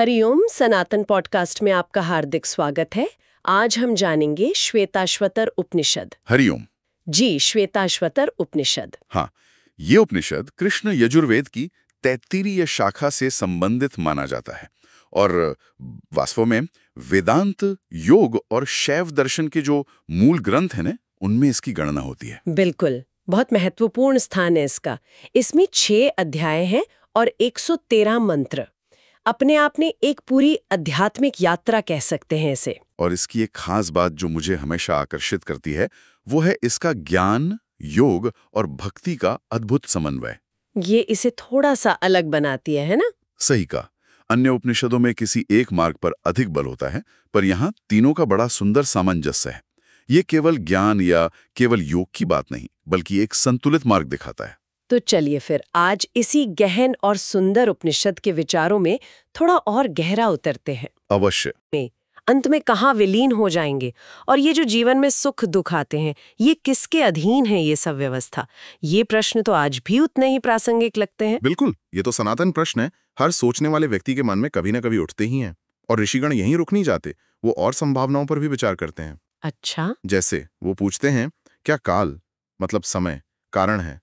हरिओम सनातन podcast में आपका हार्दिक स्वागत है। आज हम जानेंगे श्वेताश्वतर उपनिषद। हरिओम। जी, श्वेताश्वतर उपनिषद। हाँ, ये उपनिषद कृष्ण यजुर्वेद की 33वीं शाखा से संबंधित माना जाता है और वास्तव में वेदांत, योग और शैव दर्शन के जो मूल ग्रंथ हैं ना, उनमें इसकी गणना होती है। बिल्कुल, बहुत महत्वपूर्ण स्थान है इसका। इसमें 6 अध्याय हैं और 113 मंत्र। अपने आप में एक पूरी आध्यात्मिक यात्रा कह सकते हैं इसे। और इसकी एक खास बात जो मुझे हमेशा आकर्षित करती है, वो है इसका ज्ञान, योग और भक्ति का अद्भुत समन्वय। ये इसे थोड़ा सा अलग बनाती है ना? सही कहा। अन्य उपनिषदों में किसी एक मार्ग पर अधिक बल होता है, पर यहाँ तीनों का बड़ा सुंदर सामंजस्य है। ये केवल ज्ञान या केवल योग की बात नहीं, बल्कि एक संतुलित मार्ग दिखाता है। तो चलिए फिर आज इसी गहन और सुंदर उपनिषद के विचारों में थोड़ा और गहरा उतरते हैं। अवश्य। अंत में कहाँ विलीन हो जाएंगे और ये जो जीवन में सुख दुख आते हैं, ये किसके अधीन है ये सब व्यवस्था? ये प्रश्न तो आज भी उतने ही प्रासंगिक लगते हैं। बिल्कुल, ये तो सनातन प्रश्न है। हर सोचने वाले व्यक्ति के मन में कभी ना कभी उठते ही हैं। और ऋषिगण यहीं रुक नहीं जाते, वो और संभावनाओं पर भी विचार करते हैं। अच्छा। जैसे वो पूछते हैं, क्या काल मतलब समय कारण है,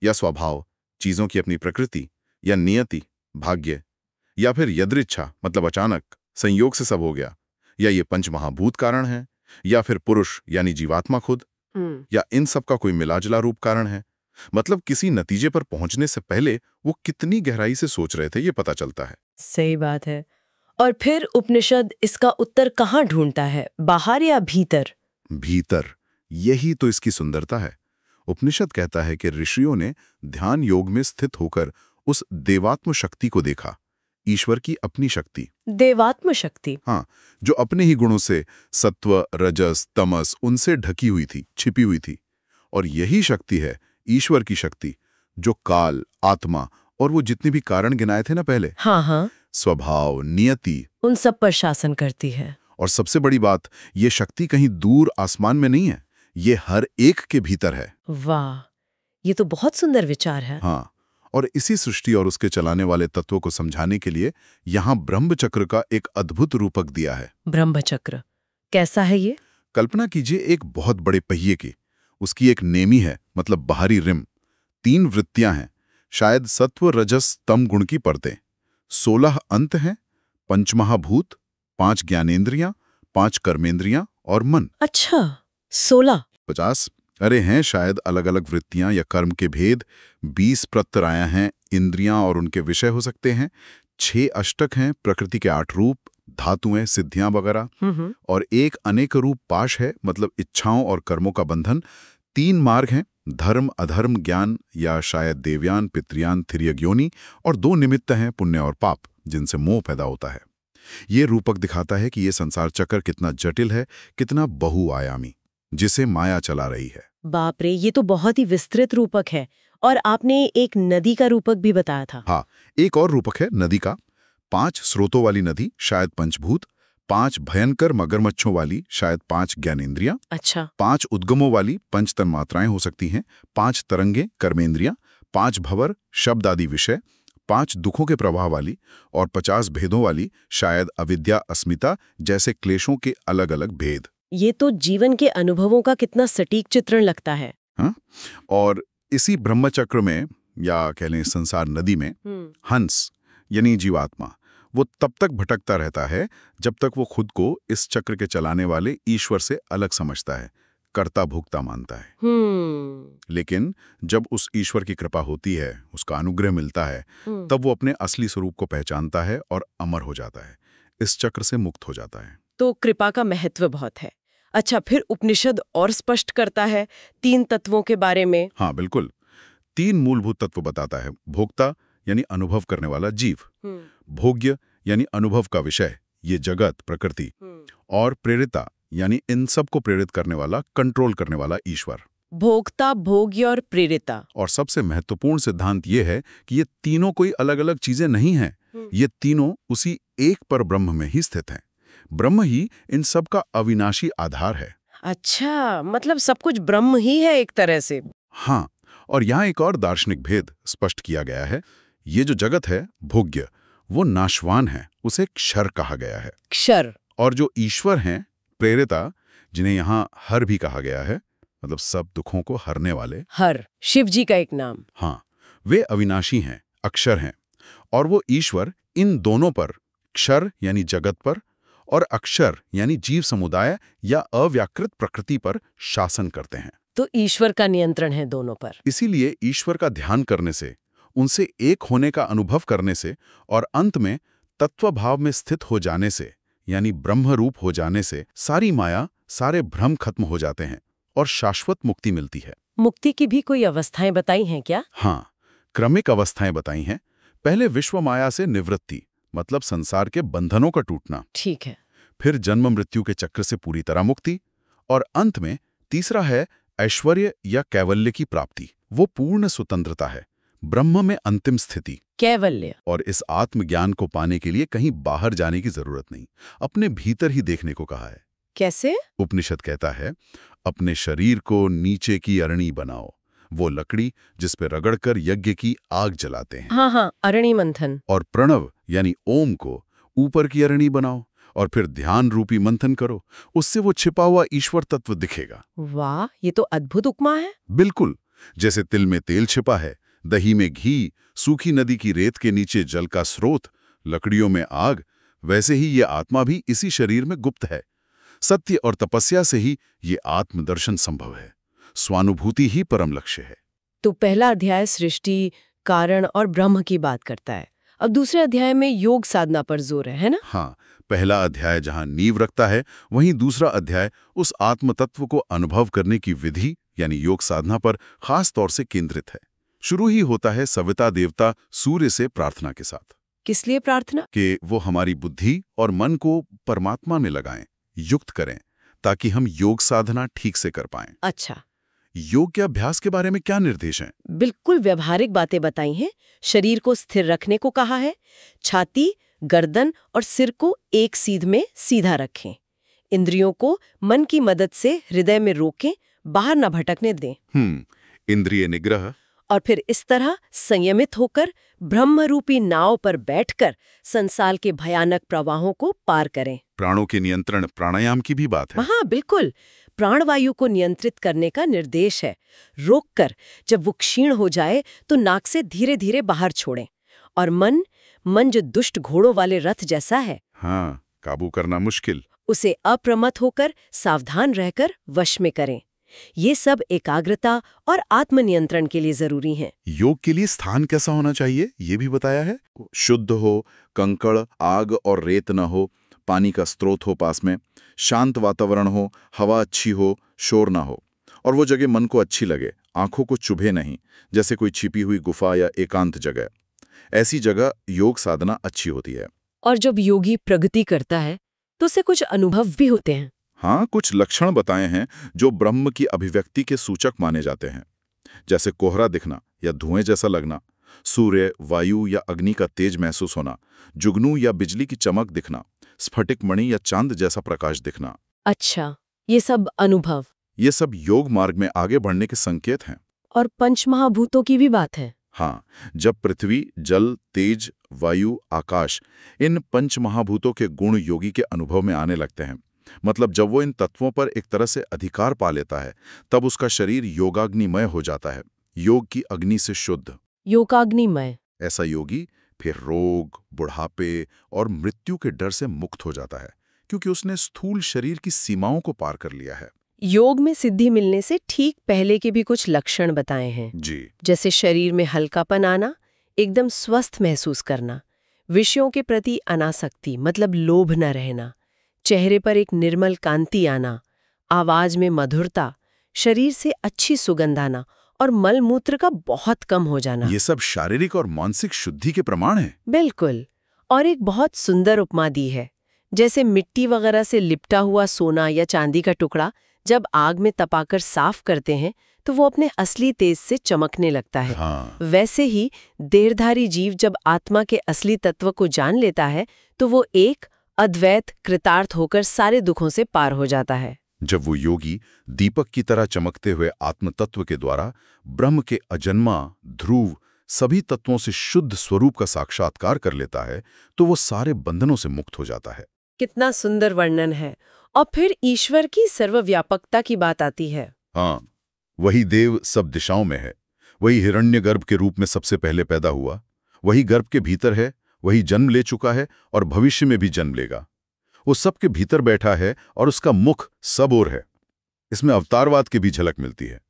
या स्वभाव चीजों की अपनी प्रकृति, या नियति भाग्य, या फिर यदृच्छा मतलब अचानक संयोग से सब हो गया, या ये पंचमहाभूत कारण है, या फिर पुरुष यानी जीवात्मा खुद, या इन सब का कोई मिलाजुला रूप कारण है। मतलब किसी नतीजे पर पहुंचने से पहले वो कितनी गहराई से सोच रहे थे, ये पता चलता है। सही बात है। और फिर उपनिषद इसका उत्तर कहाँ ढूंढता है, बाहर या भीतर? भीतर, यही तो इसकी सुंदरता है। उपनिषद कहता है कि ऋषियों ने ध्यान योग में स्थित होकर उस देवात्म शक्ति को देखा, ईश्वर की अपनी शक्ति। देवात्म शक्ति? हाँ, जो अपने ही गुणों से सत्व, रजस, तमस उनसे ढकी हुई थी, छिपी हुई थी। और यही शक्ति है ईश्वर की शक्ति, जो काल, आत्मा और वो जितने भी कारण गिनाए थे ना पहले, हाँ, स्वभाव, नियति, उन सब पर शासन करती है। और सबसे बड़ी बात, ये शक्ति कहीं दूर आसमान में नहीं है, ये हर एक के भीतर है। वाह, ये तो बहुत सुंदर विचार है। हाँ, और इसी सृष्टि और उसके चलाने वाले तत्वों को समझाने के लिए यहाँ ब्रह्मचक्र का एक अद्भुत रूपक दिया है। ब्रह्मचक्र कैसा है ये? कल्पना कीजिए एक बहुत बड़े पहिए की, उसकी एक नेमी है, मतलब बाहरी रिम, 3 वृत्तियां हैं, शायद सत्व, रजस, तम गुण की परतें, 16 अंत हैं, पंचमहाभूत, 5 ज्ञानेंद्रियां, 5 कर्मेंद्रियां और मन। अच्छा, 16? 50 अरे हैं शायद अलग अलग वृत्तियां या कर्म के भेद, 20 प्रत्यरायां हैं, इंद्रियां और उनके विषय हो सकते हैं, 6 अष्टक हैं, प्रकृति के 8 रूप, धातुएं, सिद्धियां वगैरह, और एक अनेक रूप पाश है, मतलब इच्छाओं और कर्मों का बंधन। 3 मार्ग हैं, धर्म, अधर्म, ज्ञान या शायद देवयान, पितृयान, थिर्यक योनि, और 2 निमित्त हैं, पुण्य और पाप, जिनसे मोह पैदा होता है। ये रूपक दिखाता है कि ये संसार चक्र कितना जटिल है, कितना बहुआयामी, जिसे माया चला रही है। बाप रे, ये तो बहुत ही विस्तृत रूपक है। और आपने एक नदी का रूपक भी बताया था। हाँ, एक और रूपक है नदी का। 5 स्रोतों वाली नदी, शायद पंचभूत, 5 भयंकर मगरमच्छों वाली, शायद 5 ज्ञानेंद्रियां, अच्छा। 5 उद्गमों वाली, 5 तन्मात्राएं हो सकती हैं, 5 तरंगे, कर्मेंद्रियां, 5 भंवर, शब्द आदि विषय, 5 दुखों के प्रवाह वाली, और 50 भेदों वाली, शायद अविद्या, अस्मिता जैसे क्लेशों के अलग अलग भेद। ये तो जीवन के अनुभवों का कितना सटीक चित्रण लगता है। हाँ? और इसी ब्रह्मचक्र में, या कह लें संसार नदी में, हंस यानी जीवात्मा वो तब तक भटकता रहता है जब तक वो खुद को इस चक्र के चलाने वाले ईश्वर से अलग समझता है, कर्ता भोक्ता मानता है। लेकिन जब उस ईश्वर की कृपा होती है, उसका अनुग्रह मिलता है, तब वो अपने असली स्वरूप को पहचानता है और अमर हो जाता है, इस चक्र से मुक्त हो जाता है। तो कृपा का महत्व बहुत है। अच्छा, फिर उपनिषद और स्पष्ट करता है 3 तत्वों के बारे में। हाँ बिल्कुल, 3 मूलभूत तत्व बताता है। भोक्ता यानी अनुभव करने वाला जीव, भोग्य यानी अनुभव का विषय, ये जगत प्रकृति, और प्रेरिता यानी इन सब को प्रेरित करने वाला, कंट्रोल करने वाला ईश्वर। भोक्ता, भोग्य और प्रेरिता। और सबसे महत्वपूर्ण सिद्धांत ये है कि ये तीनों कोई अलग अलग चीजें नहीं हैं, ये तीनों उसी एक पर ब्रह्म में ही स्थित हैं। ब्रह्म ही इन सब का अविनाशी आधार है। अच्छा, मतलब सब कुछ ब्रह्म ही है एक तरह से। हाँ, और यहाँ एक और दार्शनिक भेद स्पष्ट किया गया है। ये जो जगत है भोग्य, वो नाशवान है, उसे क्षर कहा गया है। क्षर। और जो ईश्वर हैं, प्रेरिता, जिन्हें यहाँ हर भी कहा गया है, मतलब सब दुखों को हरने वाले। हर शिव जी का एक नाम। हाँ, वे अविनाशी हैं, अक्षर हैं। और वो ईश्वर इन दोनों पर, क्षर यानी जगत पर और अक्षर यानी जीव समुदाय या अव्याकृत प्रकृति पर शासन करते हैं। तो ईश्वर का नियंत्रण है दोनों पर। इसीलिए ईश्वर का ध्यान करने से, उनसे एक होने का अनुभव करने से और अंत में तत्वभाव में स्थित हो जाने से, यानी ब्रह्म रूप हो जाने से, सारी माया, सारे भ्रम खत्म हो जाते हैं और शाश्वत मुक्ति मिलती है। मुक्ति की भी कोई अवस्थाएं बताई हैं क्या? हाँ, क्रमिक अवस्थाएं बताई हैं। पहले विश्व माया से निवृत्ति, मतलब संसार के बंधनों का टूटना। ठीक है। फिर जन्म मृत्यु के चक्र से पूरी तरह मुक्ति। और अंत में तीसरा है ऐश्वर्य या कैवल्य की प्राप्ति। वो पूर्ण स्वतंत्रता है, ब्रह्म में अंतिम स्थिति। कैवल्य। और इस आत्मज्ञान को पाने के लिए कहीं बाहर जाने की जरूरत नहीं, अपने भीतर ही देखने को कहा है। कैसे? उपनिषद कहता है, अपने शरीर को नीचे की अरणी बनाओ, वो लकड़ी जिस पे रगड़कर यज्ञ की आग जलाते हैं। हाँ, अरणी मंथन। और प्रणव यानी ओम को ऊपर की अरणी बनाओ और फिर ध्यान रूपी मंथन करो, उससे वो छिपा हुआ ईश्वर तत्व दिखेगा। वाह, ये तो अद्भुत उपमा है। बिल्कुल, जैसे तिल में तेल छिपा है, दही में घी, सूखी नदी की रेत के नीचे जल का स्रोत, लकड़ियों में आग, वैसे ही ये आत्मा भी इसी शरीर में गुप्त है। सत्य और तपस्या से ही ये आत्मदर्शन संभव है। स्वानुभूति ही परम लक्ष्य है। तो पहला अध्याय सृष्टि, कारण और ब्रह्म की बात करता है। अब दूसरे अध्याय में योग साधना पर जोर है ना? हाँ, पहला अध्याय जहां नींव रखता है, वहीं दूसरा अध्याय उस आत्म तत्व को अनुभव करने की विधि यानी योग साधना पर खास तौर से केंद्रित है। शुरू ही होता है सविता देवता सूर्य से प्रार्थना के साथ। किस लिए प्रार्थना? कि वो हमारी बुद्धि और मन को परमात्मा में लगाएं, युक्त करें, ताकि हम योग साधना ठीक से कर पाएं। अच्छा, योग के अभ्यास के बारे में क्या निर्देश हैं? बिल्कुल व्यवहारिक बातें बताई हैं। शरीर को स्थिर रखने को कहा है। छाती, गर्दन और सिर को एक सीध में सीधा रखें। इंद्रियों को मन की मदद से हृदय में रोकें, बाहर न भटकने दें। इंद्रिय निग्रह। और फिर इस तरह संयमित होकर ब्रह्मरूपी नाव पर बैठकर संसार के भयानक प्रवाहों को पार करें। प्राणों के नियंत्रण, प्राणायाम की भी बात है। हाँ, बिल्कुल। प्राणवायु को नियंत्रित करने का निर्देश है। रोककर जब वो क्षीण हो जाए तो नाक से धीरे धीरे बाहर छोड़ें। और मन जो दुष्ट घोड़ों वाले रथ जैसा है, हाँ, काबू करना मुश्किल, उसे अप्रमत्त होकर सावधान रहकर वश में करें। ये सब एकाग्रता और आत्मनियंत्रण के लिए जरूरी हैं। योग के लिए स्थान कैसा होना चाहिए, ये भी बताया है। शुद्ध हो, कंकड़, आग और रेत न हो, पानी का स्रोत हो पास में, शांत वातावरण हो, हवा अच्छी हो, शोर ना हो, और वो जगह मन को अच्छी लगे, आंखों को चुभे नहीं, जैसे कोई छिपी हुई गुफा या एकांत जगह। ऐसी जगह योग साधना अच्छी होती है। और जब योगी प्रगति करता है तो उसे कुछ अनुभव भी होते हैं। हाँ, कुछ लक्षण बताए हैं जो ब्रह्म की अभिव्यक्ति के सूचक माने जाते हैं, जैसे कोहरा दिखना या धुएं जैसा लगना, सूर्य, वायु या अग्नि का तेज महसूस होना, जुगनू या बिजली की चमक दिखना, स्फटिक मणि या चांद जैसा प्रकाश दिखना। अच्छा, ये सब अनुभव, ये सब योग मार्ग में आगे बढ़ने के संकेत हैं। और पंचमहाभूतों की भी बात है। हाँ, जब पृथ्वी, जल, तेज, वायु, आकाश, इन पंचमहाभूतों के गुण योगी के अनुभव में आने लगते हैं, मतलब जब वो इन तत्वों पर एक तरह से अधिकार पा लेता है, तब उसका शरीर योगाग्निमय हो जाता है, योग की अग्नि से शुद्ध। योगाग्निमय। ऐसा योगी फिर रोग, बुढ़ापे और मृत्यु के डर से मुक्त हो जाता है, क्योंकि उसने स्थूल शरीर की सीमाओं को पार कर लिया है। योग में सिद्धि मिलने से ठीक पहले के भी कुछ लक्षण बताए हैं जी, जैसे शरीर में हल्कापन आना, एकदम स्वस्थ महसूस करना, विषयों के प्रति अनासक्ति मतलब लोभ न रहना, चेहरे पर एक निर्मल कांति आना, आवाज में मधुरता, शरीर से अच्छी सुगंध आना और मल मूत्र का बहुत कम हो जाना। ये सब शारीरिक और मानसिक शुद्धि के प्रमाण हैं। बिल्कुल। और एक बहुत सुंदर उपमा दी है, जैसे मिट्टी वगैरह से लिपटा हुआ सोना या चांदी का टुकड़ा जब आग में तपाकर साफ करते हैं तो वो अपने असली तेज से चमकने लगता है। हाँ। वैसे ही देहधारी जीव जब आत्मा के असली तत्व को जान लेता है तो वो एक अद्वैत कृतार्थ होकर सारे दुखों से पार हो जाता है। जब वो योगी दीपक की तरह चमकते हुए आत्म तत्व के द्वारा ब्रह्म के अजन्मा, ध्रुव, सभी तत्वों से शुद्ध स्वरूप का साक्षात्कार कर लेता है तो वो सारे बंधनों से मुक्त हो जाता है। कितना सुंदर वर्णन है। और फिर ईश्वर की सर्वव्यापकता की बात आती है। हाँ, वही देव सब दिशाओं में है, वही हिरण्यगर्भ के रूप में सबसे पहले पैदा हुआ, वही गर्भ के भीतर है, वही जन्म ले चुका है और भविष्य में भी जन्म लेगा। वो सबके भीतर बैठा है और उसका मुख सब ओर है। इसमें अवतारवाद की भी झलक मिलती है।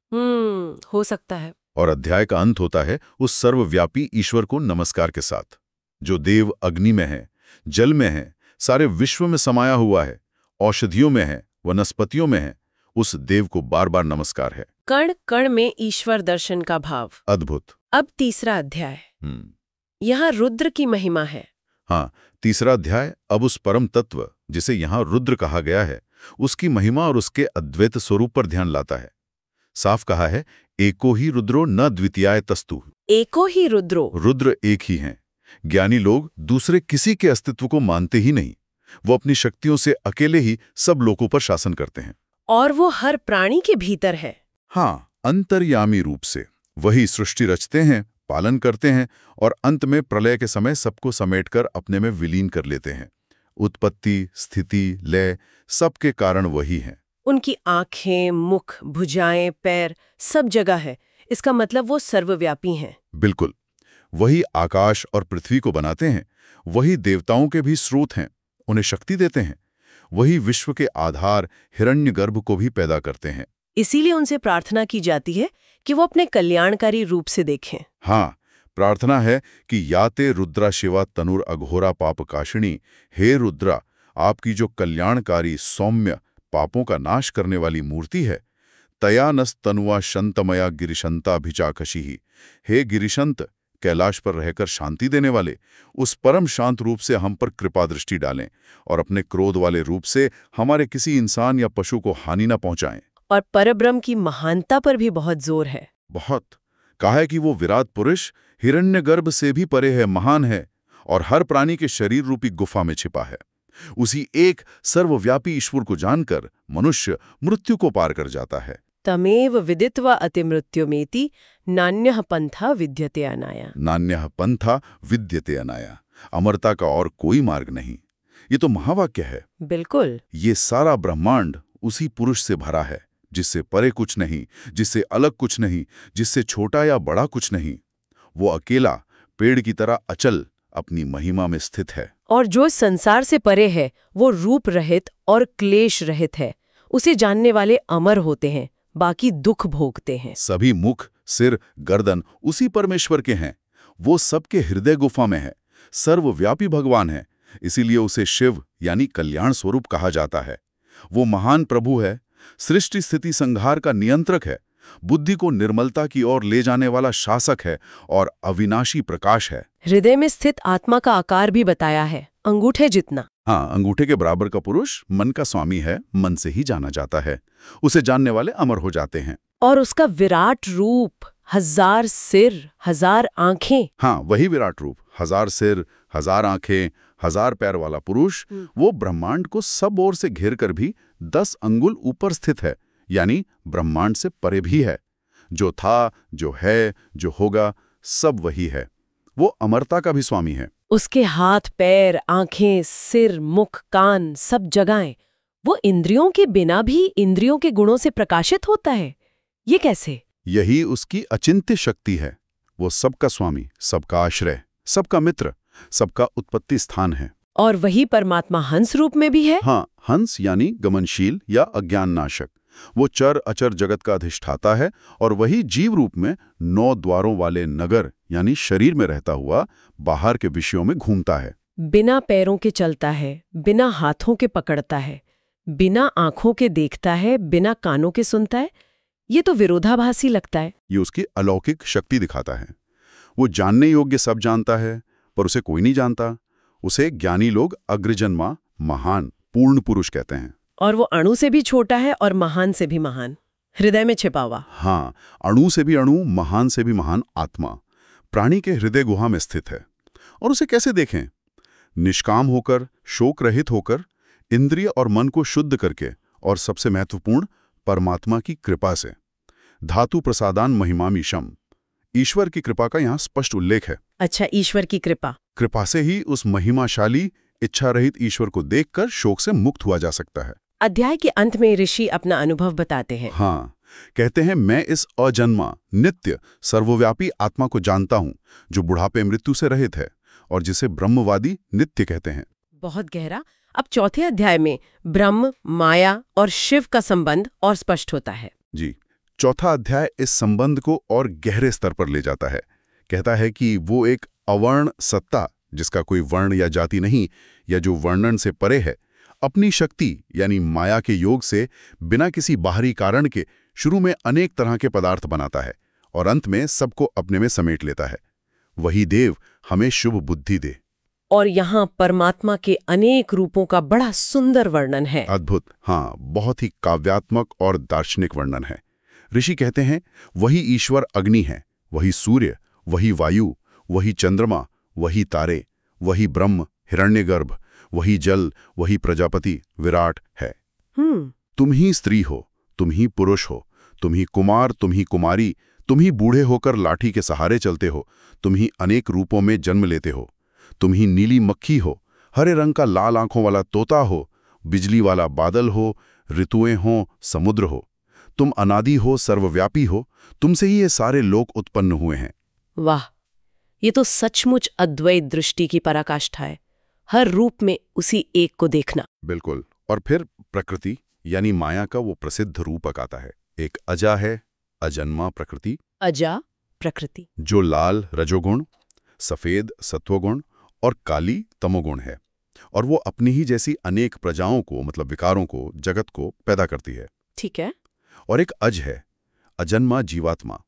हो सकता है। और अध्याय का अंत होता है उस सर्वव्यापी ईश्वर को नमस्कार के साथ, जो देव अग्नि में है, जल में है, सारे विश्व में समाया हुआ है, औषधियों में है, वनस्पतियों में है। उस देव को बार बार नमस्कार है। कण कण में ईश्वर दर्शन का भाव। अद्भुत। अब तीसरा अध्याय। यहाँ रुद्र की महिमा है। हाँ, तीसरा अध्याय अब उस परम तत्व जिसे यहाँ रुद्र कहा गया है, उसकी महिमा और उसके अद्वैत स्वरूप पर ध्यान लाता है। साफ कहा है, एको ही रुद्रो न द्वितीयाय तस्तु। एको ही रुद्रो। रुद्र एक ही हैं। ज्ञानी लोग दूसरे किसी के अस्तित्व को मानते ही नहीं। वो अपनी शक्तियों से अकेले ही सब लोगों पर शासन करते हैं। और वो हर प्राणी के भीतर है। हाँ, अंतर्यामी रूप से वही सृष्टि रचते हैं, पालन करते हैं और अंत में प्रलय के समय सबको समेटकर अपने में विलीन कर लेते हैं। उत्पत्ति, स्थिति, लय सबके कारण वही हैं। उनकी आंखें, मुख, भुजाएं, पैर सब जगह है। इसका मतलब वो सर्वव्यापी हैं। बिल्कुल। वही आकाश और पृथ्वी को बनाते हैं, वही देवताओं के भी स्रोत हैं, उन्हें शक्ति देते हैं। वही विश्व के आधार हिरण्यगर्भ को भी पैदा करते हैं। इसीलिए उनसे प्रार्थना की जाती है कि वो अपने कल्याणकारी रूप से देखें। हाँ, प्रार्थना है कि याते रुद्रा शिवा तनुर अघोरा पाप काशिणी। हे रुद्रा, आपकी जो कल्याणकारी सौम्य पापों का नाश करने वाली मूर्ति है, तयानस तनुआ शंतमया गिरिशंताभिचाकशी ही। हे गिरिशंत, कैलाश पर रहकर शांति देने वाले, उस परम शांत रूप से हम पर कृपा दृष्टि डालें और अपने क्रोध वाले रूप से हमारे किसी इंसान या पशु को हानि न पहुंचाएं। और परब्रह्म की महानता पर भी बहुत जोर है। बहुत। कहा है कि वो विराट पुरुष हिरण्यगर्भ से भी परे है, महान है और हर प्राणी के शरीर रूपी गुफा में छिपा है। उसी एक सर्वव्यापी ईश्वर को जानकर मनुष्य मृत्यु को पार कर जाता है। तमेव विदित्वा अतिमृत्युमेति नान्यः पंथा विद्यते अनाया। नान्यः पंथा विद्यते अनाया। अमरता का और कोई मार्ग नहीं। ये तो महावाक्य है। बिल्कुल। ये सारा ब्रह्मांड उसी पुरुष से भरा है, जिससे परे कुछ नहीं, जिससे अलग कुछ नहीं, जिससे छोटा या बड़ा कुछ नहीं। वो अकेला पेड़ की तरह अचल अपनी महिमा में स्थित है। और जो संसार से परे है वो रूप रहित और क्लेश रहित है। उसे जानने वाले अमर होते हैं, बाकी दुख भोगते हैं। सभी मुख, सिर, गर्दन उसी परमेश्वर के हैं। वो सबके हृदय गुफा में है, सर्वव्यापी भगवान है। इसीलिए उसे शिव यानी कल्याण स्वरूप कहा जाता है। वो महान प्रभु है, सृष्टि स्थिति संहार का नियंत्रक है, बुद्धि को निर्मलता की ओर ले जाने वाला शासक है और अविनाशी प्रकाश है। हृदय में स्थित आत्मा का आकार भी बताया है, अंगूठे जितना। हाँ, अंगूठे के बराबर का पुरुष मन का स्वामी है, मन से ही जाना जाता है। उसे जानने वाले अमर हो जाते हैं। और उसका विराट रूप, 1000 सिर, 1000 आंखें। हाँ, वही विराट रूप, 1000 सिर, 1000 आंखें, 1000 पैर वाला पुरुष, वो ब्रह्मांड को सब ओर से घेर कर भी 10 अंगुल ऊपर स्थित है, यानी ब्रह्मांड से परे भी है। जो था, जो है, जो होगा, सब वही है। वो अमरता का भी स्वामी है। उसके हाथ, पैर, आंखें, सिर, मुख, कान सब जगहें। वो इंद्रियों के बिना भी इंद्रियों के गुणों से प्रकाशित होता है। ये कैसे? यही उसकी अचिंत्य शक्ति है। वो सबका स्वामी, सबका आश्रय, सबका मित्र, सबका उत्पत्ति स्थान है। और वही परमात्मा हंस रूप में भी है। हाँ, हंस यानी गमनशील या अज्ञान नाशक। वो चर अचर जगत का अधिष्ठाता है और वही जीव रूप में 9 द्वारों वाले नगर यानी शरीर में रहता हुआ बाहर के विषयों में घूमता है। बिना पैरों के चलता है, बिना हाथों के पकड़ता है, बिना आंखों के देखता है, बिना कानों के सुनता है। ये तो विरोधाभासी लगता है। ये उसकी अलौकिक शक्ति दिखाता है। वो जानने योग्य सब जानता है, पर उसे कोई नहीं जानता। उसे ज्ञानी लोग अग्रजन्मा, महान, पूर्ण पुरुष कहते हैं। और वो अणु से भी छोटा है और महान से भी महान, हृदय में छिपा हुआ। हाँ, अणु से भी अणु, महान से भी महान आत्मा प्राणी के हृदय गुहा में स्थित है। और उसे कैसे देखें? निष्काम होकर, शोक रहित होकर, इंद्रिय और मन को शुद्ध करके, और सबसे महत्वपूर्ण परमात्मा की कृपा से। धातु प्रसादान महिमामीशम, ईश्वर की कृपा का यहाँ स्पष्ट उल्लेख है। अच्छा, ईश्वर की कृपा। कृपा से ही उस महिमाशाली इच्छा रहित ईश्वर को देखकर शोक से मुक्त हुआ जा सकता है। अध्याय के अंत में ऋषि अपना अनुभव बताते हैं। हाँ, कहते हैं, मैं इस अजन्मा, नित्य, सर्वव्यापी आत्मा को जानता हूँ जो बुढ़ापे मृत्यु से रहित है और जिसे ब्रह्मवादी नित्य कहते हैं। बहुत गहरा। अब चौथे अध्याय में ब्रह्म, माया और शिव का संबंध और स्पष्ट होता है। जी, चौथा अध्याय इस संबंध को और गहरे स्तर पर ले जाता है। कहता है कि वो एक अवर्ण सत्ता, जिसका कोई वर्ण या जाति नहीं, या जो वर्णन से परे है, अपनी शक्ति यानी माया के योग से बिना किसी बाहरी कारण के शुरू में अनेक तरह के पदार्थ बनाता है और अंत में सबको अपने में समेट लेता है। वही देव हमें शुभ बुद्धि दे। और यहाँ परमात्मा के अनेक रूपों का बड़ा सुंदर वर्णन है। अद्भुत, हाँ, बहुत ही काव्यात्मक और दार्शनिक वर्णन है। ऋषि कहते हैं, वही ईश्वर अग्नि है, वही सूर्य, वही वायु, वही चंद्रमा, वही तारे, वही ब्रह्म हिरण्यगर्भ, वही जल, वही प्रजापति विराट है। तुम ही स्त्री हो, तुम ही पुरुष हो, तुम ही कुमार, तुम ही कुमारी, तुम ही बूढ़े होकर लाठी के सहारे चलते हो, तुम ही अनेक रूपों में जन्म लेते हो, तुम ही नीली मक्खी हो, हरे रंग का लाल आंखों वाला तोता हो, बिजली वाला बादल हो, ऋतुएं हो, समुद्र हो, तुम अनादि हो, सर्वव्यापी हो, तुमसे ही ये सारे लोक उत्पन्न हुए हैं। वाह, ये तो सचमुच अद्वैत दृष्टि की पराकाष्ठा है। हर रूप में उसी एक को देखना। बिल्कुल। और फिर प्रकृति यानी माया का वो प्रसिद्ध रूपक आता है। एक अजा है, अजन्मा प्रकृति। अजा प्रकृति, जो लाल रजोगुण, सफेद सत्वगुण और काली तमोगुण है, और वो अपनी ही जैसी अनेक प्रजाओं को, मतलब विकारों को, जगत को पैदा करती है। ठीक है। और एक अज है, अजन्मा जीवात्मा।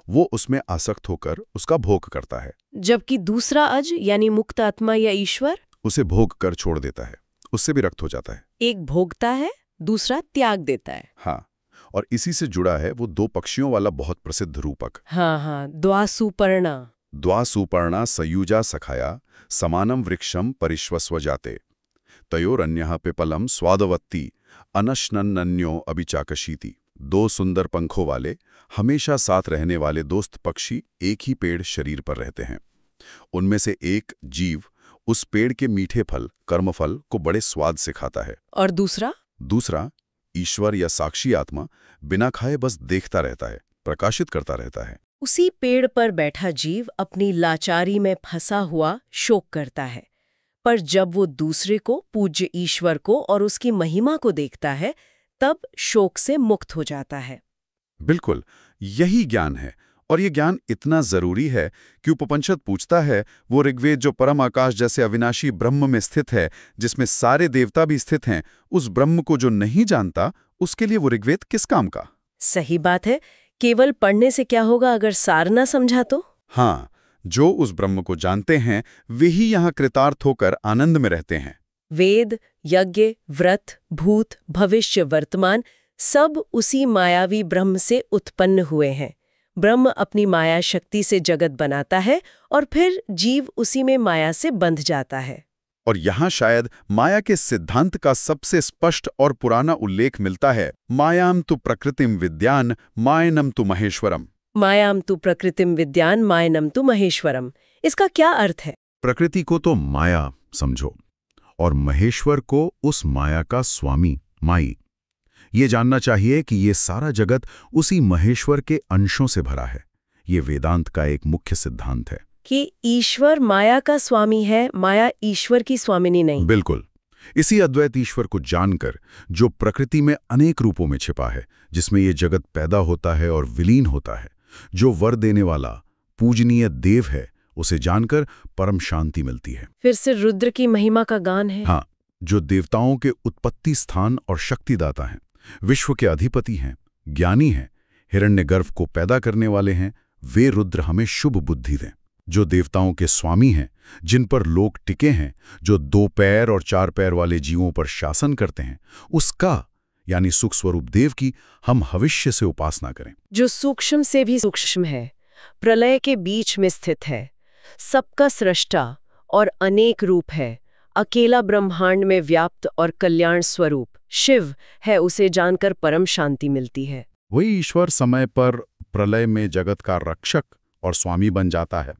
वो उसमें आसक्त होकर उसका भोग करता है, जबकि दूसरा अज यानी मुक्त आत्मा या ईश्वर उसे भोग कर छोड़ देता है, उससे भी रक्त हो जाता है। एक भोगता है, दूसरा त्याग देता है। हाँ, और इसी से जुड़ा है वो दो पक्षियों वाला बहुत प्रसिद्ध रूपक। हाँ, द्वासुपर्णा। द्वासुपर्णा सयुजा सखाया समानम वृक्षम परिश्वस्व जाते तयोरन्यः पिपलम स्वादवत्ती अनशनन्यो अभिचाकशीति। दो सुंदर पंखों वाले, हमेशा साथ रहने वाले दोस्त पक्षी एक ही पेड़ शरीर पर रहते हैं। उनमें से एक जीव उस पेड़ के मीठे फल, कर्मफल को बड़े स्वाद से खाता है, और दूसरा ईश्वर या साक्षी आत्मा बिना खाए बस देखता रहता है, प्रकाशित करता रहता है। उसी पेड़ पर बैठा जीव अपनी लाचारी में फंसा हुआ शोक करता है, पर जब वो दूसरे को, पूज्य ईश्वर को और उसकी महिमा को देखता है, तब शोक से मुक्त हो जाता है। बिल्कुल, यही ज्ञान है। और ये ज्ञान इतना जरूरी है कि उपनिषद पूछता है, वो ऋग्वेद जो परम आकाश जैसे अविनाशी ब्रह्म में स्थित है, जिसमें सारे देवता भी स्थित हैं, उस ब्रह्म को जो नहीं जानता, उसके लिए वो ऋग्वेद किस काम का? सही बात है। केवल पढ़ने से क्या होगा अगर सार न समझा तो? हाँ, जो उस ब्रह्म को जानते हैं वे ही यहाँ कृतार्थ होकर आनंद में रहते हैं। वेद, यज्ञ, व्रत, भूत, भविष्य, वर्तमान सब उसी मायावी ब्रह्म से उत्पन्न हुए हैं। ब्रह्म अपनी माया शक्ति से जगत बनाता है और फिर जीव उसी में माया से बंध जाता है। और यहाँ शायद माया के सिद्धांत का सबसे स्पष्ट और पुराना उल्लेख मिलता है। मायाम तु प्रकृतिम विद्यान मायनम तु महेश्वरम। मायाम तु प्रकृतिम विद्यान मायनम तु महेश्वरम। इसका क्या अर्थ है? प्रकृति को तो माया समझो और महेश्वर को उस माया का स्वामी, माई। ये जानना चाहिए कि ये सारा जगत उसी महेश्वर के अंशों से भरा है। ये वेदांत का एक मुख्य सिद्धांत है कि ईश्वर माया का स्वामी है, माया ईश्वर की स्वामिनी नहीं। बिल्कुल। इसी अद्वैत ईश्वर को जानकर, जो प्रकृति में अनेक रूपों में छिपा है, जिसमें ये जगत पैदा होता है और विलीन होता है, जो वर देने वाला पूजनीय देव है, उसे जानकर परम शांति मिलती है। फिर से रुद्र की महिमा का गान है। हाँ, जो देवताओं के उत्पत्ति स्थान और शक्तिदाता हैं, विश्व के अधिपति हैं, ज्ञानी हैं, हिरण्यगर्भ को पैदा करने वाले हैं, वे रुद्र हमें शुभ बुद्धि दें। जो देवताओं के स्वामी हैं, जिन पर लोग टिके हैं, जो 2 पैर और 4 पैर वाले जीवों पर शासन करते हैं, उसका यानी सुख स्वरूप देव की हम भविष्य से उपासना करें। जो सूक्ष्म से भी सूक्ष्म है, प्रलय के बीच में स्थित है, सबका सृष्टा और अनेक रूप है, अकेला ब्रह्मांड में व्याप्त और कल्याण स्वरूप शिव है, उसे जानकर परम शांति मिलती है। वही ईश्वर समय पर प्रलय में जगत का रक्षक और स्वामी बन जाता है,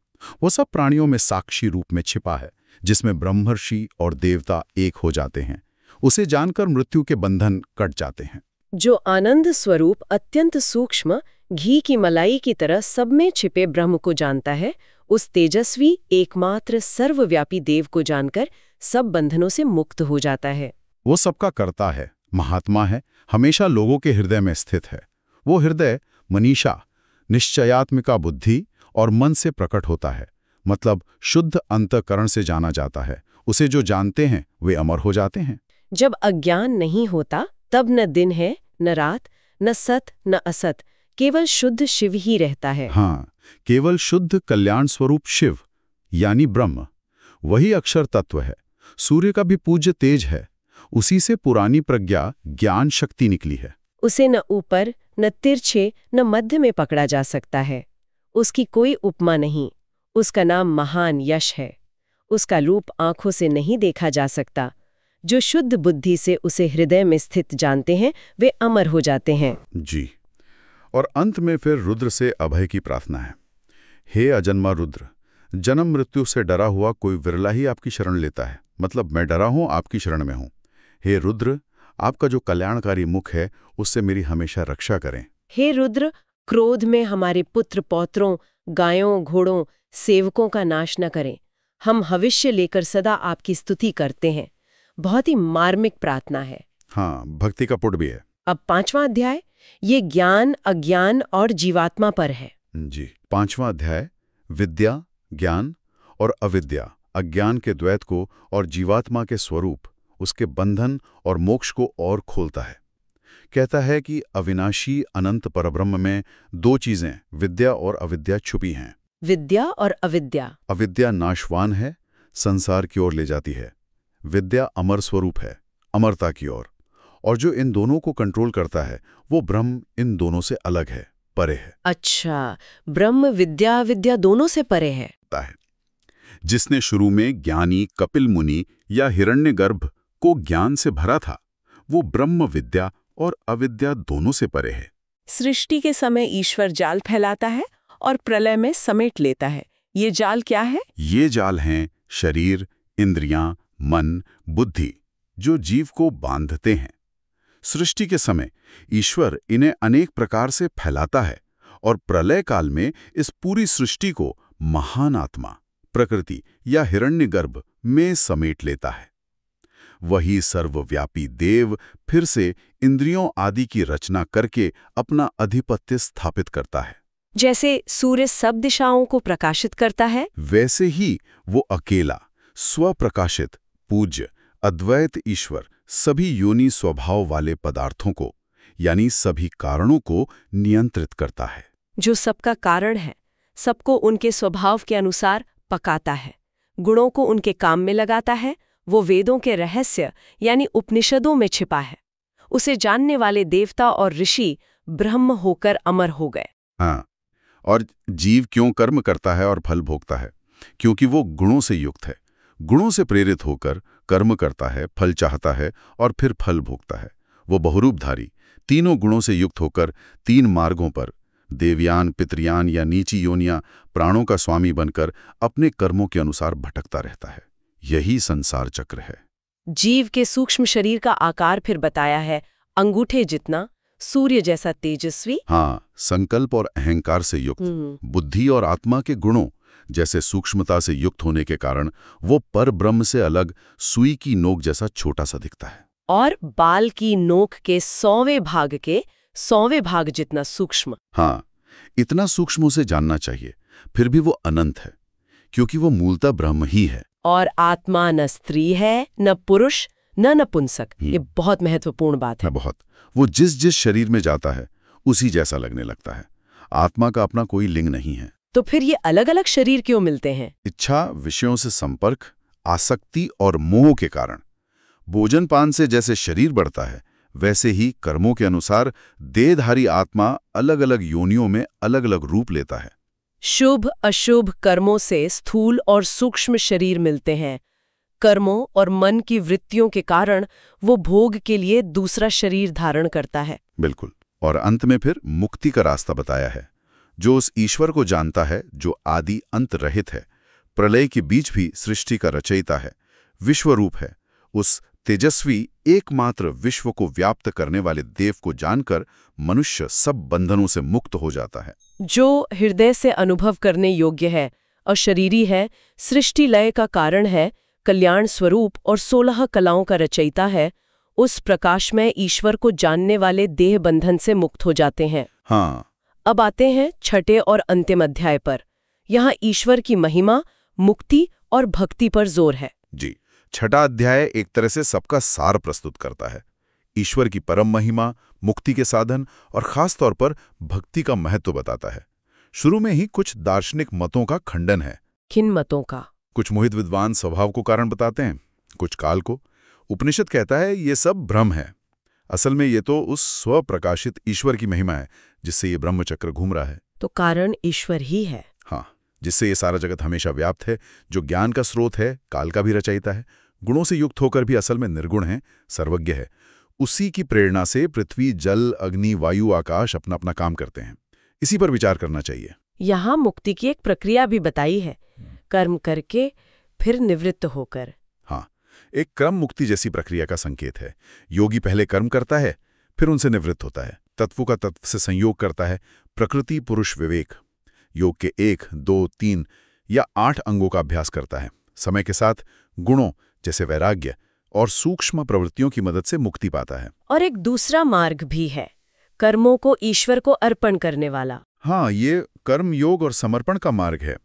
वो सब प्राणियों में साक्षी रूप में छिपा है, जिसमें ब्रह्मर्षि और देवता एक हो जाते हैं। उसे जानकर मृत्यु के बंधन कट जाते हैं। जो आनंद स्वरूप अत्यंत सूक्ष्म घी की मलाई की तरह सब में छिपे ब्रह्म को जानता है, उस तेजस्वी एकमात्र सर्वव्यापी देव को जानकर सब बंधनों से मुक्त हो जाता है। वो सबका कर्ता है, महात्मा है, हमेशा लोगों के हृदय में स्थित है। वो हृदय मनीषा, निश्चयात्मिका बुद्धि और मन से प्रकट होता है, मतलब शुद्ध अंतःकरण से जाना जाता है। उसे जो जानते हैं वे अमर हो जाते हैं। जब अज्ञान नहीं होता तब न दिन है, न रात, न सत न असत, केवल शुद्ध शिव ही रहता है। हाँ, केवल शुद्ध कल्याण स्वरूप शिव यानी ब्रह्म, वही अक्षर तत्व है। सूर्य का भी पूज्य तेज है, उसी से पुरानी प्रज्ञा ज्ञान शक्ति निकली है। उसे न ऊपर, न तिरछे, न मध्य में पकड़ा जा सकता है। उसकी कोई उपमा नहीं। उसका नाम महान यश है। उसका रूप आंखों से नहीं देखा जा सकता। जो शुद्ध बुद्धि से उसे हृदय में स्थित जानते हैं वे अमर हो जाते हैं। जी, और अंत में फिर रुद्र से अभय की प्रार्थना है। हे अजन्मा रुद्र, जन्म मृत्यु से डरा हुआ कोई विरला ही आपकी शरण लेता है, मतलब मैं डरा हूं, आपकी शरण में हूं। हे रुद्र, आपका जो कल्याणकारी मुख है उससे मेरी हमेशा रक्षा करें। हे रुद्र, क्रोध में हमारे पुत्र पौत्रों, गायों, घोड़ों, सेवकों का नाश न करें। हम भविष्य लेकर सदा आपकी स्तुति करते हैं। बहुत ही मार्मिक प्रार्थना है। हाँ, भक्ति का पुट भी है। अब 5वां अध्याय, ये ज्ञान, अज्ञान और जीवात्मा पर है। जी, 5वां अध्याय विद्या, ज्ञान और अविद्या, अज्ञान के द्वैत को और जीवात्मा के स्वरूप, उसके बंधन और मोक्ष को और खोलता है। कहता है कि अविनाशी अनंत परब्रह्म में दो चीजें, विद्या और अविद्या, छुपी हैं। विद्या और अविद्या। अविद्या नाशवान है, संसार की ओर ले जाती है। विद्या अमर स्वरूप है, अमरता की ओर। और जो इन दोनों को कंट्रोल करता है वो ब्रह्म इन दोनों से अलग है, परे है। अच्छा, ब्रह्म विद्या विद्या दोनों से परे है। जिसने शुरू में ज्ञानी कपिल मुनि या हिरण्यगर्भ को ज्ञान से भरा था, वो ब्रह्म विद्या और अविद्या दोनों से परे है। सृष्टि के समय ईश्वर जाल फैलाता है और प्रलय में समेट लेता है। ये जाल क्या है? ये जाल हैं शरीर, इंद्रियां, मन, बुद्धि, जो जीव को बांधते हैं। सृष्टि के समय ईश्वर इन्हें अनेक प्रकार से फैलाता है और प्रलय काल में इस पूरी सृष्टि को महान आत्मा, प्रकृति या हिरण्यगर्भ में समेट लेता है। वही सर्वव्यापी देव फिर से इंद्रियों आदि की रचना करके अपना अधिपत्य स्थापित करता है। जैसे सूर्य सब दिशाओं को प्रकाशित करता है, वैसे ही वो अकेला, स्वप्रकाशित, पूज्य, अद्वैत ईश्वर सभी योनि स्वभाव वाले पदार्थों को, यानी सभी कारणों को नियंत्रित करता है। जो सबका कारण है, सबको उनके स्वभाव के अनुसार पकाता है, गुणों को उनके काम में लगाता है। वो वेदों के रहस्य यानी उपनिषदों में छिपा है। उसे जानने वाले देवता और ऋषि ब्रह्म होकर अमर हो गए। हाँ, और जीव क्यों कर्म करता है और फल भोगता है? क्योंकि वो गुणों से युक्त है। गुणों से प्रेरित होकर कर्म करता है, फल चाहता है और फिर फल भोगता है। वो बहुरूपधारी, तीनों गुणों से युक्त होकर तीन मार्गों पर, देवयान, पितृयान या नीची योनियां, प्राणों का स्वामी बनकर अपने कर्मों के अनुसार भटकता रहता है। यही संसार चक्र है। जीव के सूक्ष्म शरीर का आकार फिर बताया है, अंगूठे जितना, सूर्य जैसा तेजस्वी। हाँ, संकल्प और अहंकार से युक्त, बुद्धि और आत्मा के गुणों जैसे सूक्ष्मता से युक्त होने के कारण वो पर ब्रह्म से अलग सुई की नोक जैसा छोटा सा दिखता है। और बाल की नोक के 100वें भाग जितना सूक्ष्म। हाँ, इतना सूक्ष्म उसे जानना चाहिए, फिर भी वो अनंत है, क्योंकि वो मूलतः ब्रह्म ही है। और आत्मा न स्त्री है, न पुरुष, न नपुंसक। ये बहुत महत्वपूर्ण बात है। बहुत। वो जिस शरीर में जाता है उसी जैसा लगने लगता है। आत्मा का अपना कोई लिंग नहीं है। तो फिर ये अलग अलग शरीर क्यों मिलते हैं? इच्छा, विषयों से संपर्क, आसक्ति और मोह के कारण। भोजन पान से जैसे शरीर बढ़ता है, वैसे ही कर्मों के अनुसार देहधारी आत्मा अलग अलग योनियों में अलग अलग रूप लेता है। शुभ अशुभ कर्मों से स्थूल और सूक्ष्म शरीर मिलते हैं। कर्मों और मन की वृत्तियों के कारण वो भोग के लिए दूसरा शरीर धारण करता है। बिल्कुल। और अंत में फिर मुक्ति का रास्ता बताया है। जो उस ईश्वर को जानता है जो आदि अंत रहित है, प्रलय के बीच भी सृष्टि का रचयिता है, विश्वरूप है। उस तेजस्वी एकमात्र विश्व को व्याप्त करने वाले देव को जानकर मनुष्य सब बंधनों से मुक्त हो जाता है। जो हृदय से अनुभव करने योग्य है, अशरीरी है, सृष्टि लय का कारण है, कल्याण स्वरूप और 16 कलाओं का रचयिता है, उस प्रकाशमय ईश्वर को जानने वाले देह बंधन से मुक्त हो जाते हैं। हाँ, अब आते हैं छठे और अंतिम अध्याय पर। यहाँ ईश्वर की महिमा, मुक्ति और भक्ति पर जोर है। जी। छठा अध्याय एक तरह से सबका सार प्रस्तुत करता है। ईश्वर की परम महिमा, मुक्ति के साधन और खास तौर पर भक्ति का महत्व बताता है। शुरू में ही कुछ दार्शनिक मतों का खंडन है। किन मतों का? कुछ मोहित विद्वान स्वभाव को कारण बताते हैं, कुछ काल को। उपनिषद कहता है ये सब भ्रम है, असल में ये तो उस स्वप्रकाशित ईश्वर की महिमा है जिससे ये ब्रह्मचक्र घूम रहा है। तो कारण ईश्वर ही है। हाँ, जिससे ये सारा जगत हमेशा व्याप्त है, जो ज्ञान का स्रोत है, काल का भी रचयिता है, गुणों से युक्त होकर भी असल में निर्गुण है, सर्वज्ञ है। उसी की प्रेरणा से पृथ्वी, जल, अग्नि, वायु, आकाश अपना अपना काम करते हैं। इसी पर विचार करना चाहिए। यहाँ मुक्ति की एक प्रक्रिया भी बताई है, कर्म करके फिर निवृत्त होकर। हाँ, एक क्रम मुक्ति जैसी प्रक्रिया का संकेत है। योगी पहले कर्म करता है, फिर उनसे निवृत्त होता है, तत्व का तत्व से संयोग करता है, प्रकृति पुरुष विवेक, योग के 1, 2, 3 या 8 अंगों का अभ्यास करता है। समय के साथ गुणों जैसे वैराग्य और सूक्ष्म प्रवृत्तियों की मदद से मुक्ति पाता है। और एक दूसरा मार्ग भी है, कर्मों को ईश्वर को अर्पण करने वाला। हाँ, ये कर्म योग और समर्पण का मार्ग है।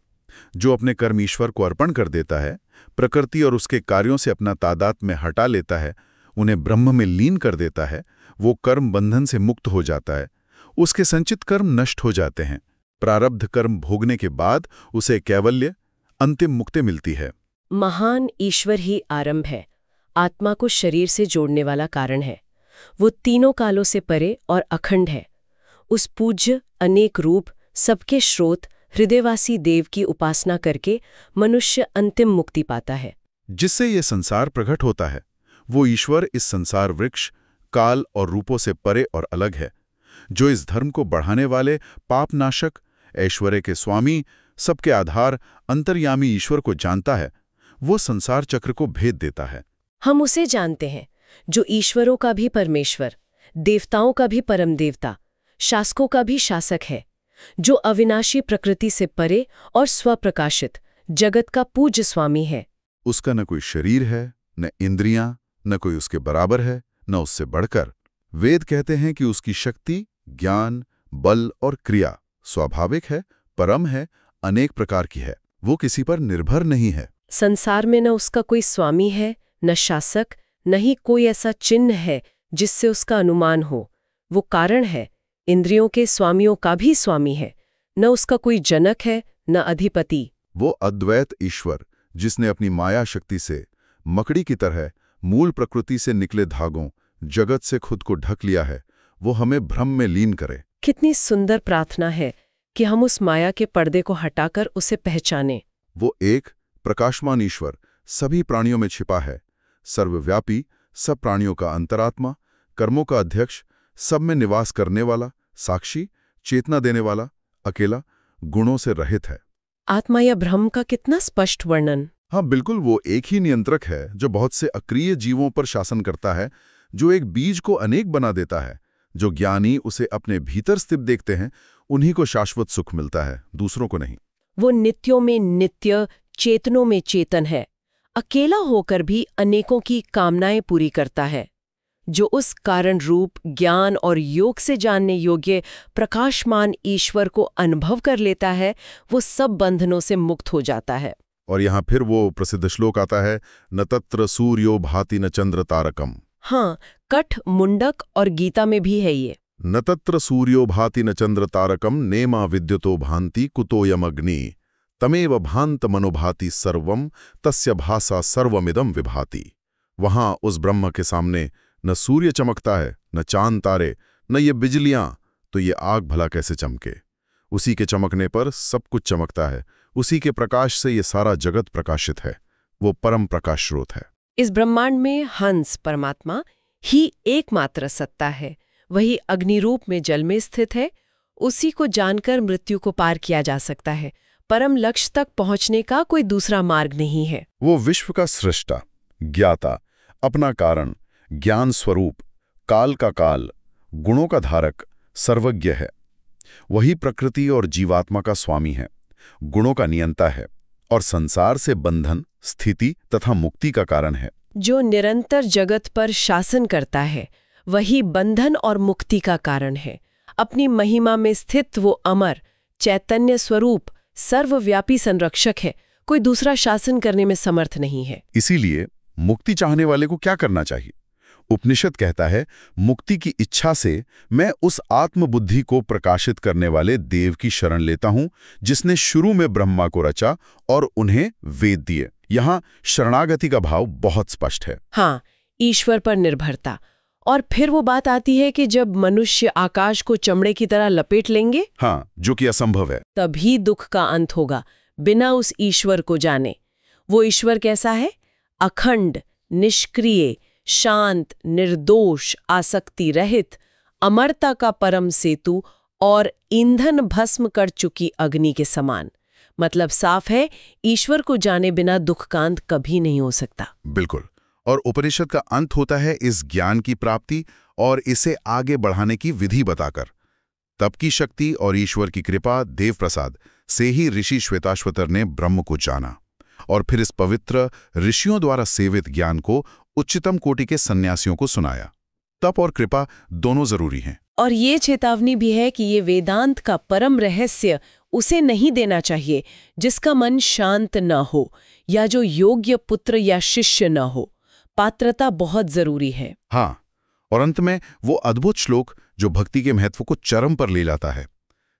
जो अपने कर्म ईश्वर को अर्पण कर देता है, प्रकृति और उसके कार्यों से अपना तादात्म्य में हटा लेता है, उन्हें ब्रह्म में लीन कर देता है, वो कर्म बंधन से मुक्त हो जाता है। उसके संचित कर्म नष्ट हो जाते हैं। प्रारब्ध कर्म भोगने के बाद उसे कैवल्य, अंतिम मुक्ति मिलती है। महान ईश्वर ही आरंभ है, आत्मा को शरीर से जोड़ने वाला कारण है। वो तीनों कालों से परे और अखंड है। उस पूज्य, अनेक रूप, सबके स्रोत, हृदयवासी देव की उपासना करके मनुष्य अंतिम मुक्ति पाता है, जिससे ये संसार प्रकट होता है। वो ईश्वर इस संसार वृक्ष, काल और रूपों से परे और अलग है, जो इस धर्म को बढ़ाने वाले, पापनाशक, ऐश्वर्य के स्वामी, सबके आधार, अंतर्यामी ईश्वर को जानता है। वो संसार चक्र को भेद देता है। हम उसे जानते हैं जो ईश्वरों का भी परमेश्वर, देवताओं का भी परम देवता, शासकों का भी शासक है, जो अविनाशी प्रकृति से परे और स्वप्रकाशित जगत का पूज्य स्वामी है। उसका न कोई शरीर है, न इंद्रियां, न कोई उसके बराबर है, न उससे बढ़कर। वेद कहते हैं कि उसकी शक्ति, ज्ञान, बल और क्रिया स्वाभाविक है, परम है, अनेक प्रकार की है। वो किसी पर निर्भर नहीं है। संसार में न उसका कोई स्वामी है, न शासक, न ही कोई ऐसा चिन्ह है जिससे उसका अनुमान हो। वो कारण है, इंद्रियों के स्वामियों का भी स्वामी है। न उसका कोई जनक है, न अधिपति। वो अद्वैत ईश्वर, जिसने अपनी माया शक्ति से मकड़ी की तरह मूल प्रकृति से निकले धागों, जगत से खुद को ढक लिया है, वो हमें भ्रम में लीन करे। कितनी सुंदर प्रार्थना है कि हम उस माया के पर्दे को हटाकर उसे पहचानें। वो एक प्रकाशमान ईश्वर सभी प्राणियों में छिपा है, सर्वव्यापी, सब प्राणियों का अंतरात्मा, कर्मों का अध्यक्ष, सब में निवास करने वाला, साक्षी, चेतना देने वाला, अकेला, गुणों से रहित है। आत्मा या ब्रह्म का कितना स्पष्ट वर्णन। हाँ बिल्कुल, वो एक ही नियंत्रक है जो बहुत से अक्रिय जीवों पर शासन करता है, जो एक बीज को अनेक बना देता है। जो ज्ञानी उसे अपने भीतर स्थित देखते हैं, उन्हीं को शाश्वत सुख मिलता है, दूसरों को नहीं। वो नित्यों में नित्य, चेतनों में चेतन है, अकेला होकर भी अनेकों की कामनाएं पूरी करता है। जो उस कारण रूप, ज्ञान और योग से जानने योग्य प्रकाशमान ईश्वर को अनुभव कर लेता है, वो सब बंधनों से मुक्त हो जाता है। और यहाँ फिर वो प्रसिद्ध श्लोक आता है, न तत्र सूर्यो भाति न चंद्र तारकम। हाँ, कठ, मुंडक और गीता में भी है ये। न तत्र सूर्यो भाति न चंद्र तारकम नेमा विद्युतो भांति कुतोयम अग्नि तमेव भांत मनोभाति सर्वम तस्य भासा सर्वमिदम विभाति। वहां उस ब्रह्म के सामने न सूर्य चमकता है, न चांद तारे, न ये बिजलियां, तो ये आग भला कैसे चमके। उसी के चमकने पर सब कुछ चमकता है, उसी के प्रकाश से ये सारा जगत प्रकाशित है। वो परम प्रकाश स्रोत है। इस ब्रह्मांड में हंस परमात्मा ही एकमात्र सत्ता है। वही अग्नि रूप में जल में स्थित है, उसी को जानकर मृत्यु को पार किया जा सकता है। परम लक्ष्य तक पहुंचने का कोई दूसरा मार्ग नहीं है। वो विश्व का सृष्टा, ज्ञाता, अपना कारण, ज्ञान स्वरूप, काल का काल, गुणों का धारक, सर्वज्ञ है। वही प्रकृति और जीवात्मा का स्वामी है, गुणों का नियंता है और संसार से बंधन, स्थिति तथा मुक्ति का कारण है। जो निरंतर जगत पर शासन करता है, वही बंधन और मुक्ति का कारण है। अपनी महिमा में स्थित वो अमर, चैतन्य स्वरूप, सर्वव्यापी संरक्षक है। कोई दूसरा शासन करने में समर्थ नहीं है। इसीलिए मुक्ति चाहने वाले को क्या करना चाहिए? उपनिषद कहता है, मुक्ति की इच्छा से मैं उस आत्मबुद्धि को प्रकाशित करने वाले देव की शरण लेता हूं, जिसने शुरू में ब्रह्मा को रचा और उन्हें वेद दिए। यहाँ शरणागति का भाव बहुत स्पष्ट है। हाँ, ईश्वर पर निर्भरता। और फिर वो बात आती है कि जब मनुष्य आकाश को चमड़े की तरह लपेट लेंगे, हाँ, जो कि असंभव है, तभी दुख का अंत होगा, बिना उस ईश्वर को जाने। वो ईश्वर कैसा है? अखंड, निष्क्रिय, शांत, निर्दोष, आसक्ति रहित, अमरता का परम सेतु और ईंधन भस्म कर चुकी अग्नि के समान। मतलब साफ है, ईश्वर को जाने बिना दुख का अंत कभी नहीं हो सकता। बिल्कुल। और उपनिषद का अंत होता है इस ज्ञान की प्राप्ति और इसे आगे बढ़ाने की विधि बताकर। तप की शक्ति और ईश्वर की कृपा, देव प्रसाद से ही ऋषि श्वेताश्वतर ने ब्रह्म को जाना और फिर इस पवित्र ऋषियों द्वारा सेवित ज्ञान को उच्चतम कोटि के सन्यासियों को सुनाया। तप और कृपा दोनों जरूरी हैं। और ये चेतावनी भी है कि ये वेदांत का परम रहस्य उसे नहीं देना चाहिए जिसका मन शांत न हो या जो योग्य पुत्र या शिष्य न हो। पात्रता बहुत जरूरी है। हाँ, और अंत में वो अद्भुत श्लोक जो भक्ति के महत्व को चरम पर ले जाता है।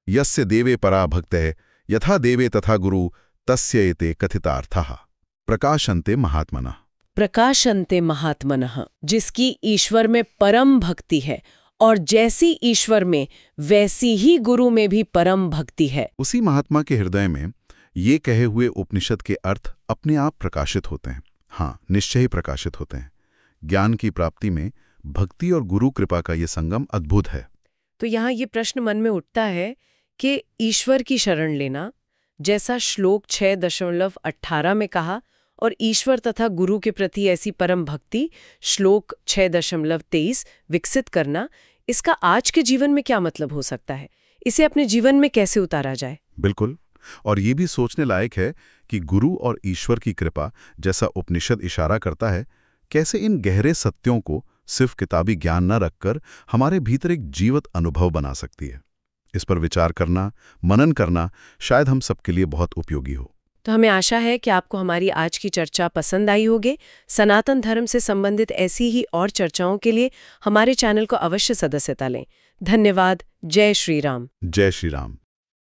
यस्य देवे परा भक्तः यथा देवे तथा गुरु तस्य एते कथितार्थः प्रकाशन्ते महात्मनः। प्रकाशन्ते महात्मनः, जिसकी ईश्वर में परम भक्ति है और जैसी ईश्वर में वैसी ही गुरु में भी परम भक्ति है। उसी महात्मा के हृदय में ये कहे हुए उपनिषद के अर्थ अपने आप प्रकाशित होते हैं। हाँ, निश्चय ही प्रकाशित होते हैं। ज्ञान की प्राप्ति में भक्ति और गुरु कृपा का ये संगम अद्भुत है। तो यहाँ ये प्रश्न मन में उठता है कि ईश्वर की शरण लेना, जैसा श्लोक 6.18 में कहा, और ईश्वर तथा गुरु के प्रति ऐसी परम भक्ति श्लोक 6.23 विकसित करना, इसका आज के जीवन में क्या मतलब हो सकता है? इसे अपने जीवन में कैसे उतारा जाए? बिल्कुल। और ये भी सोचने लायक है कि गुरु और ईश्वर की कृपा, जैसा उपनिषद इशारा करता है, कैसे इन गहरे सत्यों को सिर्फ किताबी ज्ञान न रखकर हमारे भीतर एक जीवत अनुभव बना सकती है। इस पर विचार करना, मनन करना शायद हम सबके लिए बहुत उपयोगी हो। तो हमें आशा है कि आपको हमारी आज की चर्चा पसंद आई होगी। सनातन धर्म से संबंधित ऐसी ही और चर्चाओं के लिए हमारे चैनल को अवश्य सदस्यता लें। धन्यवाद। जय श्री राम। जय श्री राम।